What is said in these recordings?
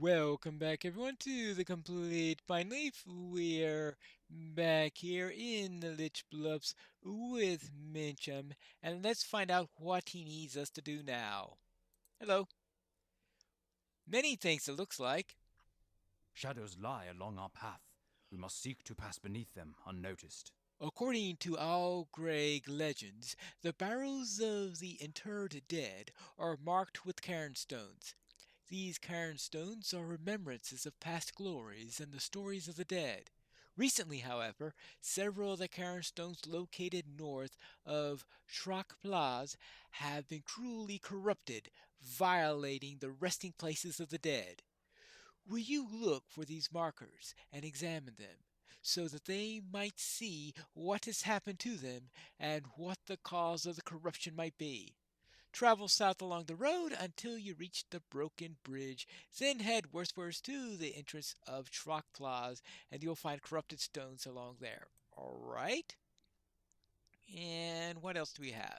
Welcome back, everyone, to the complete Pineleaf. We're back here in the Lich Bluffs with Mincham, and let's find out what he needs us to do now. Hello. Many things it looks like. Shadows lie along our path. We must seek to pass beneath them unnoticed. According to Al Greg legends, the barrows of the interred dead are marked with cairnstones. These cairnstones are remembrances of past glories and the stories of the dead. Recently, however, several of the cairnstones located north of Shrock have been cruelly corrupted, violating the resting places of the dead. Will you look for these markers and examine them, so that they might see what has happened to them and what the cause of the corruption might be? Travel south along the road until you reach the broken bridge, then head westwards to the entrance of Shrock and you'll find corrupted stones along there. Alright? And what else do we have?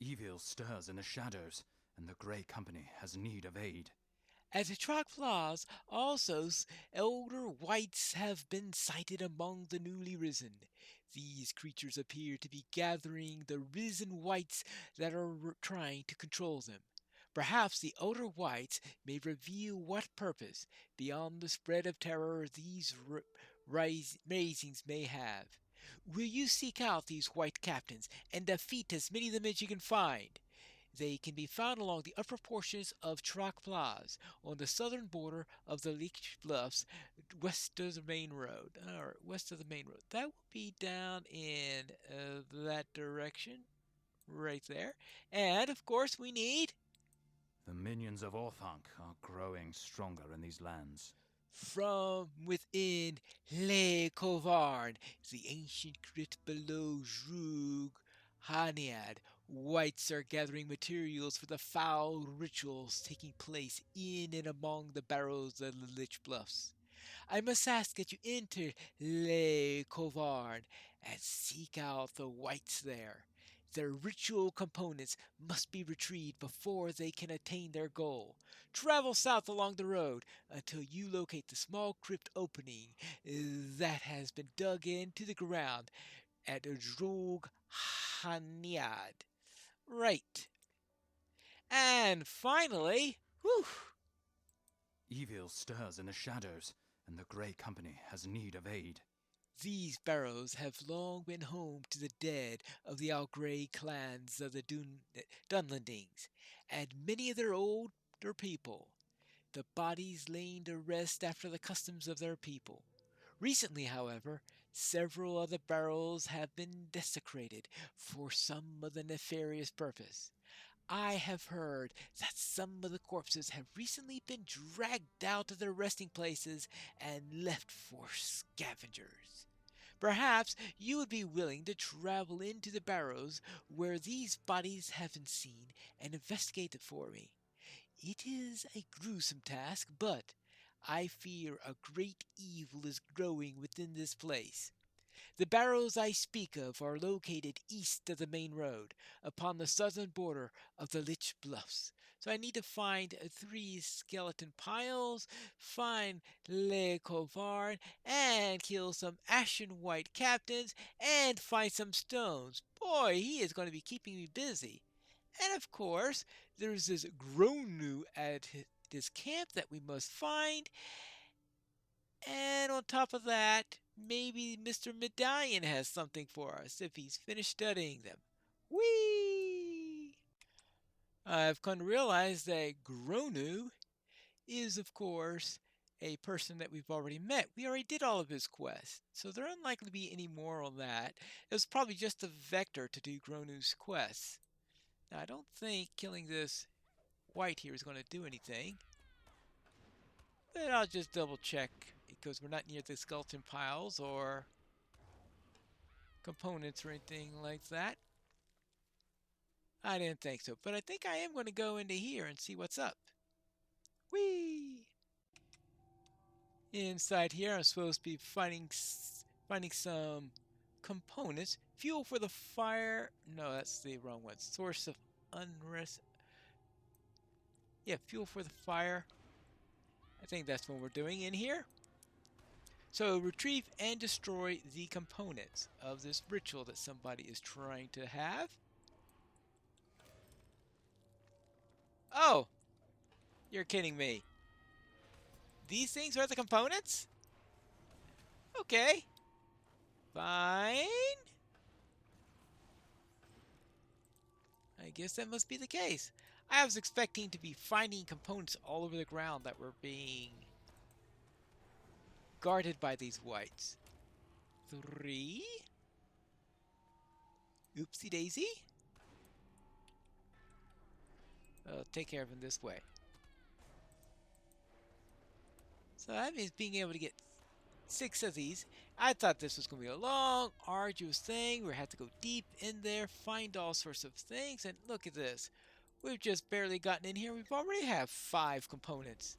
Evil stirs in the shadows, and the Grey Company has need of aid. At the Troc also elder whites have been sighted among the newly risen. These creatures appear to be gathering the risen whites that are trying to control them. Perhaps the elder whites may reveal what purpose, beyond the spread of terror, these raisings may have. Will you seek out these white captains and defeat as many of them as you can find? They can be found along the upper portions of Troc on the southern border of the Lich Bluffs, west of the main road. Or west of the main road. That will be down in that direction, right there. And of course, we need The minions of Orthanc are growing stronger in these lands. from within Le Covarn, the ancient crypt below Zrug Haniad. Whites are gathering materials for the foul rituals taking place in and among the barrows of the Lich Bluffs. I must ask that you enter Le Covarn and seek out the whites there. Their ritual components must be retrieved before they can attain their goal. Travel south along the road until you locate the small crypt opening that has been dug into the ground at Drog Haniad. Right. And finally, whew, Evil stirs in the shadows, and the Grey Company has need of aid. these barrows have long been home to the dead of the Algrey clans of the Dunlendings, and many of their older people, the bodies laying to rest after the customs of their people. Recently, however, several of the barrows have been desecrated for some of the nefarious purpose. I have heard that some of the corpses have recently been dragged out of their resting places and left for scavengers. Perhaps you would be willing to travel into the barrows where these bodies have been seen and investigate it for me. It is a gruesome task, but I fear a great evil is growing within this place. The barrows I speak of are located east of the main road, upon the southern border of the Lich Bluffs. So I need to find three skeleton piles, find Le Covard, and kill some ashen white captains, and find some stones. Boy, he is going to be keeping me busy. And of course, there's this Gronu at this camp that we must find, and on top of that, maybe Mr. Medallion has something for us if he's finished studying them. Whee! I've come to realize that Gronu is, of course, a person that we've already met. We already did all of his quests, so there are unlikely to be any more on that. It was probably just a vector to do Gronu's quests. Now, I don't think killing this white here is going to do anything. But I'll just double check because we're not near the skeleton piles or components or anything like that. I didn't think so, but I think I am going to go into here and see what's up. Whee! Inside here, I'm supposed to be finding some components. Fuel for the fire. No, that's the wrong one. Source of unrest. Yeah, fuel for the fire. I think that's what we're doing in here. So retrieve and destroy the components of this ritual that somebody is trying to have. Oh, you're kidding me. These things are the components? Okay. Fine. I guess that must be the case. I was expecting to be finding components all over the ground that were being guarded by these whites. 3. Oopsie daisy. I'll take care of them this way. So that means being able to get 6 of these. I thought this was going to be a long, arduous thing. We had to go deep in there, find all sorts of things, and look at this. We've just barely gotten in here. We've already have 5 components.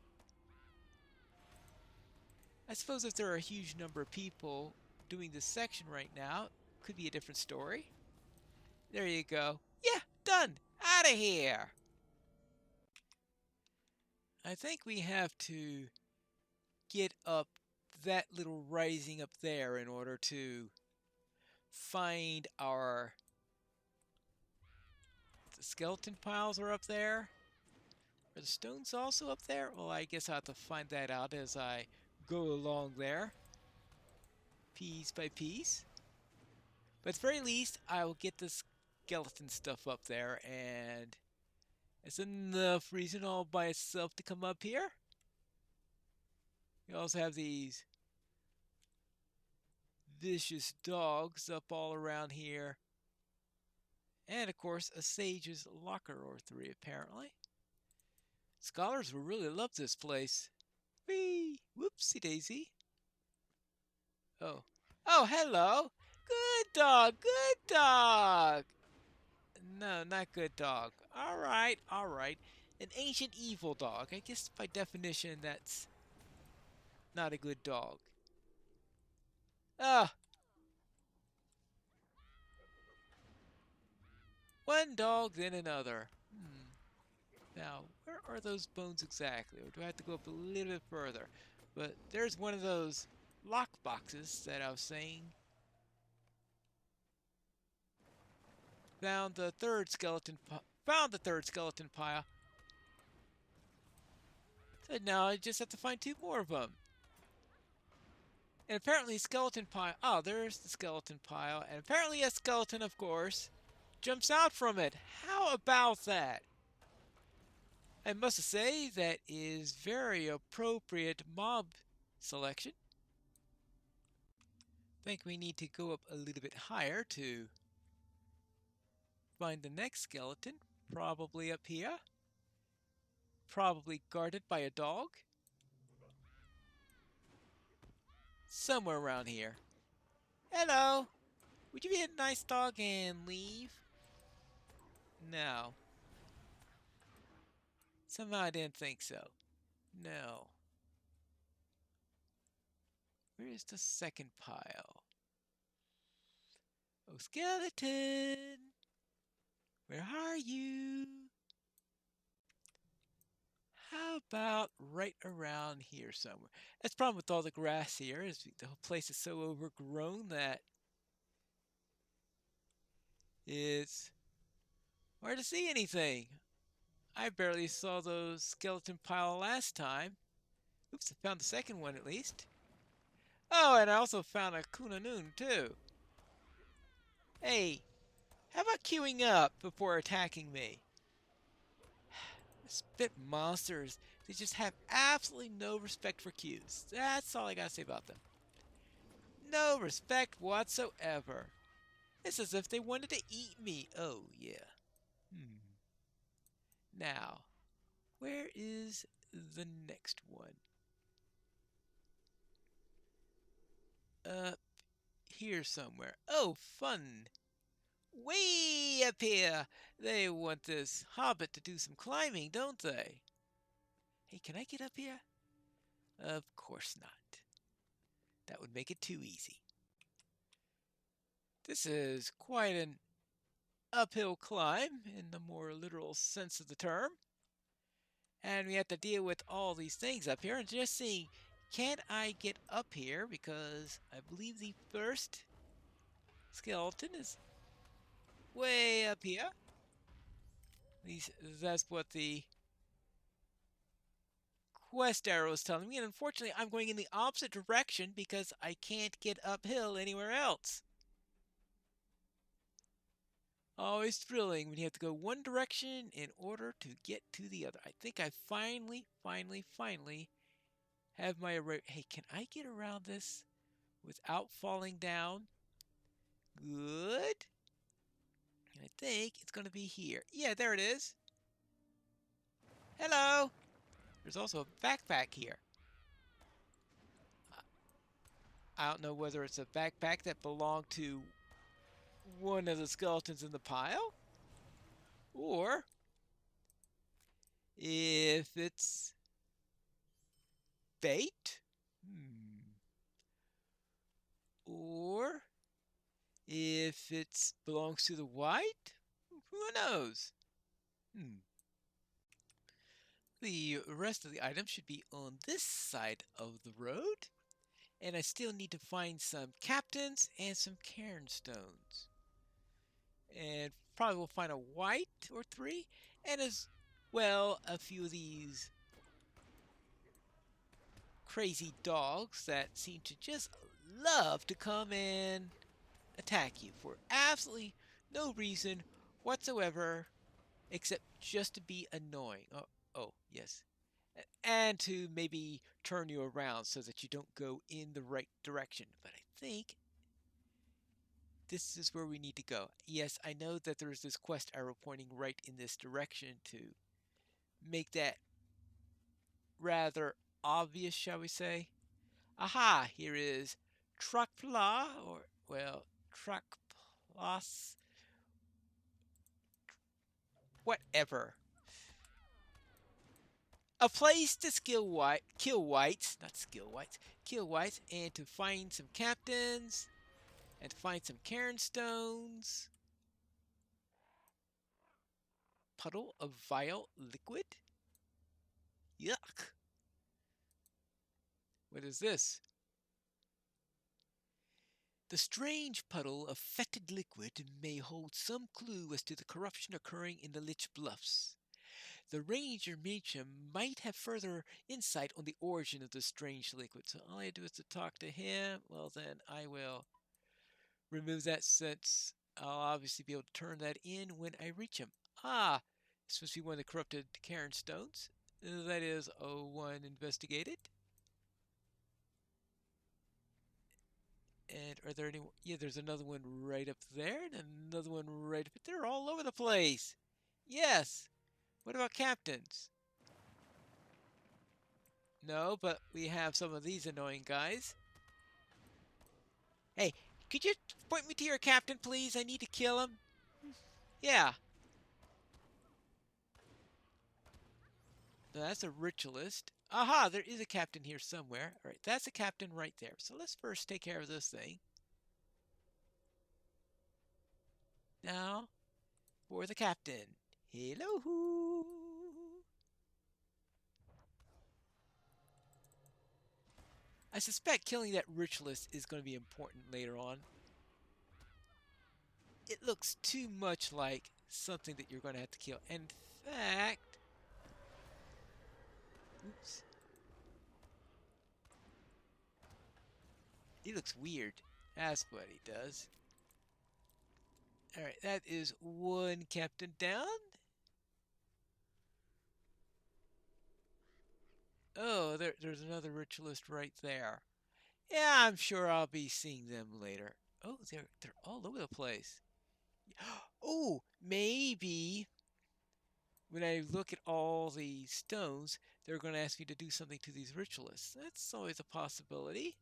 I suppose if there are a huge number of people doing this section right now, it could be a different story. There you go. Yeah, done. Out of here. I think we have to get up that little rising up there in order to find our the skeleton piles are up there. Are the stones also up there? Well, I guess I'll have to find that out as I go along there, piece by piece. But at the very least, I will get the skeleton stuff up there, and it's enough reason all by itself to come up here. We also have these vicious dogs up all around here. And of course, a sage's locker or 3, apparently. Scholars will really love this place. Whee! Whoopsie daisy. Oh. Oh, hello! Good dog! Good dog! No, not good dog. Alright, alright. An ancient evil dog. I guess by definition, that's not a good dog. Ah! One dog, then another. Now, where are those bones exactly? Or do I have to go up a little bit further? But there's one of those lock boxes that I was saying. Found the third skeleton pile. So now I just have to find 2 more of them. And apparently skeleton pile. Oh, there's the skeleton pile. And apparently a skeleton, of course, jumps out from it. How about that? I must say that is very appropriate mob selection. I think we need to go up a little bit higher to find the next skeleton. Probably up here. Probably guarded by a dog. Somewhere around here. Hello! Would you be a nice dog and leave? No. Somehow I didn't think so. No. Where is the second pile? Oh, skeleton! Where are you? How about right around here somewhere? That's the problem with all the grass here is the whole place is so overgrown that it's hard to see anything. I barely saw those skeleton pile last time. Oops, I found the second one at least. Oh, and I also found a Kunanoon too. Hey, how about queuing up before attacking me? Spit monsters. They just have absolutely no respect for queues. That's all I gotta say about them. No respect whatsoever. It's as if they wanted to eat me. Oh, yeah. Now, where is the next one? Up here somewhere. Oh, fun. Way up here. They want this hobbit to do some climbing, don't they? Hey, can I get up here? Of course not. That would make it too easy. This is quite an uphill climb in the more literal sense of the term. And we have to deal with all these things up here and just seeing, can I get up here? Because I believe the first skeleton is way up here. At least that's what the quest arrow is telling me. And unfortunately, I'm going in the opposite direction because I can't get uphill anywhere else. Always thrilling when you have to go one direction in order to get to the other. I think I finally have my array. Hey, can I get around this without falling down? Good. I think it's going to be here. Yeah, there it is. Hello. There's also a backpack here. I don't know whether it's a backpack that belonged to one of the skeletons in the pile, or if it's bait, or if it belongs to the white, who knows? The rest of the items should be on this side of the road, and I still need to find some captains and some cairn stones. And probably will find a white or three, and as well a few of these crazy dogs that seem to just love to come and attack you for absolutely no reason whatsoever except just to be annoying. Oh, yes. And to maybe turn you around so that you don't go in the right direction. But I think this is where we need to go. Yes, I know that there's this quest arrow pointing right in this direction to make that rather obvious, shall we say. Aha, here is Truckpla, or, well, Truckplas, whatever. A place to kill whites, not skill whites, kill whites, and to find some captains, and to find some cairn stones. Puddle of vile liquid? Yuck. What is this? The strange puddle of fetid liquid may hold some clue as to the corruption occurring in the Lich Bluffs. The ranger Meacham might have further insight on the origin of this strange liquid. So all I do is to talk to him. Well, then I will remove that since I'll obviously be able to turn that in when I reach him. Ah, this must be one of the corrupted cairn stones. That is one investigated. And are there any? Yeah, there's another one right up there, and another one right up. They're all over the place. Yes. What about captains? No, but we have some of these annoying guys. Hey, could you point me to your captain, please? I need to kill him. Yeah. No, that's a ritualist. Aha, there is a captain here somewhere. All right, that's a captain right there. So let's first take care of this thing. Now, for the captain. Hello. I suspect killing that ritualist is going to be important later on. It looks too much like something that you're going to have to kill. In fact, oops. He looks weird. That's what he does. Alright, that is one captain down. Oh, there's another ritualist right there. Yeah, I'm sure I'll be seeing them later. Oh, they're all over the place. Oh, maybe when I look at all the stones, they're going to ask me to do something to these ritualists. That's always a possibility.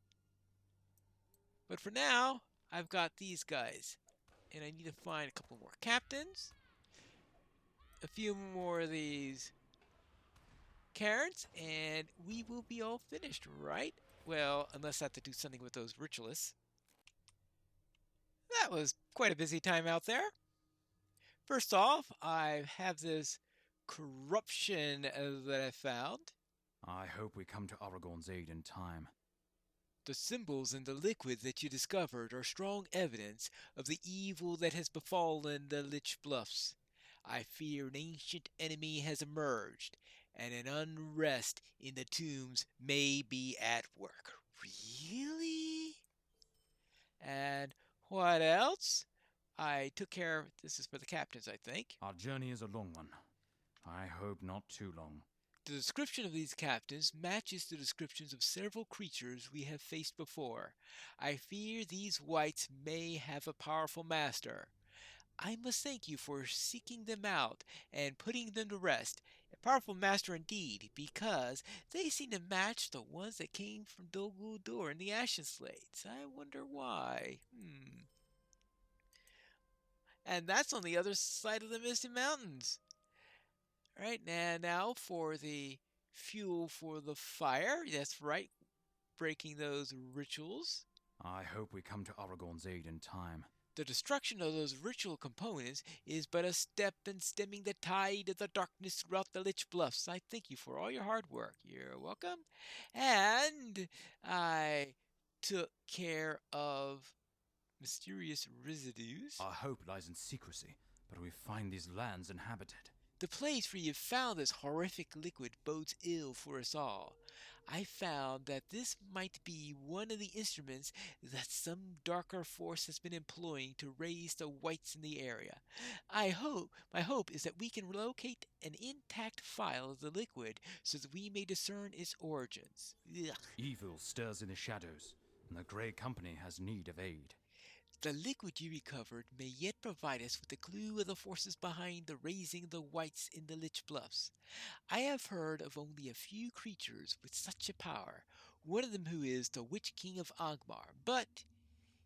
But for now, I've got these guys. And I need to find a couple more captains. A few more of these cairns, and we will be all finished, right? Well, unless I have to do something with those ritualists. That was quite a busy time out there. First off, I have this corruption that I found. I hope we come to Aragorn's aid in time. The symbols in the liquid that you discovered are strong evidence of the evil that has befallen the Lich Bluffs. I fear an ancient enemy has emerged, and an unrest in the tombs may be at work. Really? And what else? I took care of this is for the captains, I think. Our journey is a long one. I hope not too long. The description of these captains matches the descriptions of several creatures we have faced before. I fear these wights may have a powerful master. I must thank you for seeking them out and putting them to rest. A powerful master indeed, because they seem to match the ones that came from Dol Guldur and the Ashen Slates. I wonder why. And that's on the other side of the Misty Mountains. All right, now for the fuel for the fire. That's right, breaking those rituals. I hope we come to Aragorn's aid in time. The destruction of those ritual components is but a step in stemming the tide of the darkness throughout the Lich Bluffs. I thank you for all your hard work. You're welcome. And I took care of mysterious residues. Our hope lies in secrecy, but we find these lands inhabited. The place where you found this horrific liquid bodes ill for us all. I found that this might be one of the instruments that some darker force has been employing to raise the wights in the area. My hope is that we can locate an intact file of the liquid so that we may discern its origins. Ugh. Evil stirs in the shadows, and the Grey Company has need of aid. The liquid you recovered may yet provide us with a clue of the forces behind the raising of the wights in the Lich Bluffs. I have heard of only a few creatures with such a power, one of them who is the Witch King of Angmar, but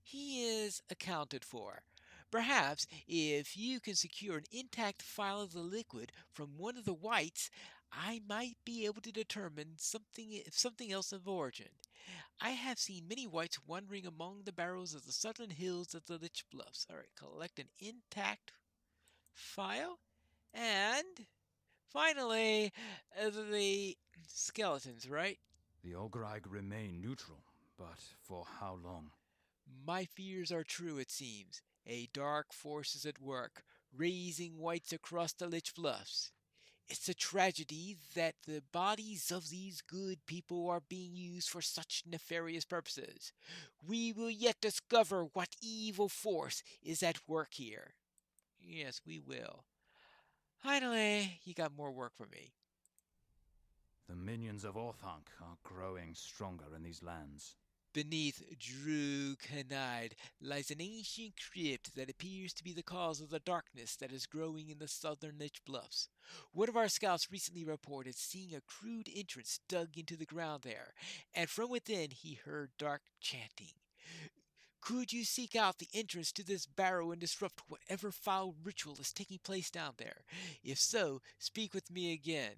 he is accounted for. Perhaps if you can secure an intact file of the liquid from one of the wights, I might be able to determine something else of origin. I have seen many wights wandering among the barrows of the southern hills of the Lich Bluffs. All right, collect an intact file. And finally, the skeletons, right? The Olgraig remain neutral, but for how long? My fears are true, it seems. A dark force is at work, raising wights across the Lich Bluffs. It's a tragedy that the bodies of these good people are being used for such nefarious purposes. We will yet discover what evil force is at work here. Yes, we will. Finally, you got more work for me. The minions of Orthanc are growing stronger in these lands. Beneath Drew Canide lies an ancient crypt that appears to be the cause of the darkness that is growing in the southern Lich Bluffs. One of our scouts recently reported seeing a crude entrance dug into the ground there, and from within he heard dark chanting. Could you seek out the entrance to this barrow and disrupt whatever foul ritual is taking place down there? If so, speak with me again.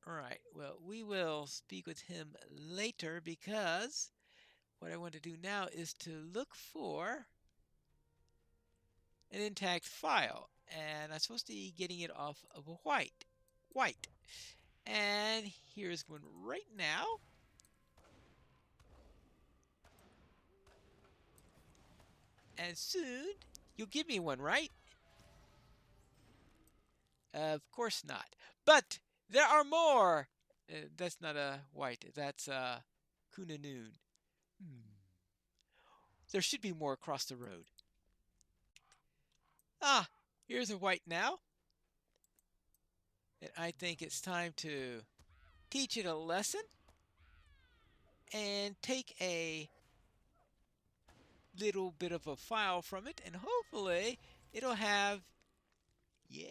Alright, well, we will speak with him later because what I want to do now is to look for an intact file. And I'm supposed to be getting it off of a white. White. And here's one right now. And soon you'll give me one, right? Of course not. But there are more! That's not a white. That's a Kunanoon. There should be more across the road. Ah, here's a white now. And I think it's time to teach it a lesson and take a little bit of a file from it, and hopefully it'll have, yeah,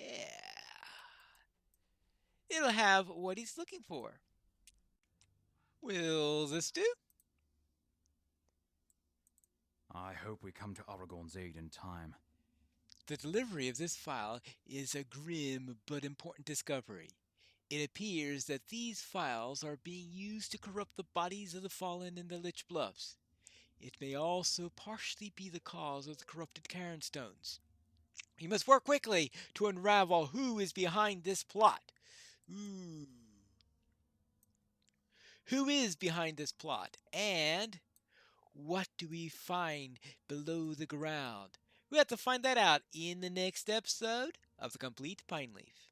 it'll have what he's looking for. Will this do? I hope we come to Aragorn's aid in time. The delivery of this file is a grim but important discovery. It appears that these files are being used to corrupt the bodies of the fallen in the Lich Bluffs. It may also partially be the cause of the corrupted Cairn stones. You must work quickly to unravel who is behind this plot. Ooh. Who is behind this plot? And what do we find below the ground? We have to find that out in the next episode of The Complete Pine Leaf.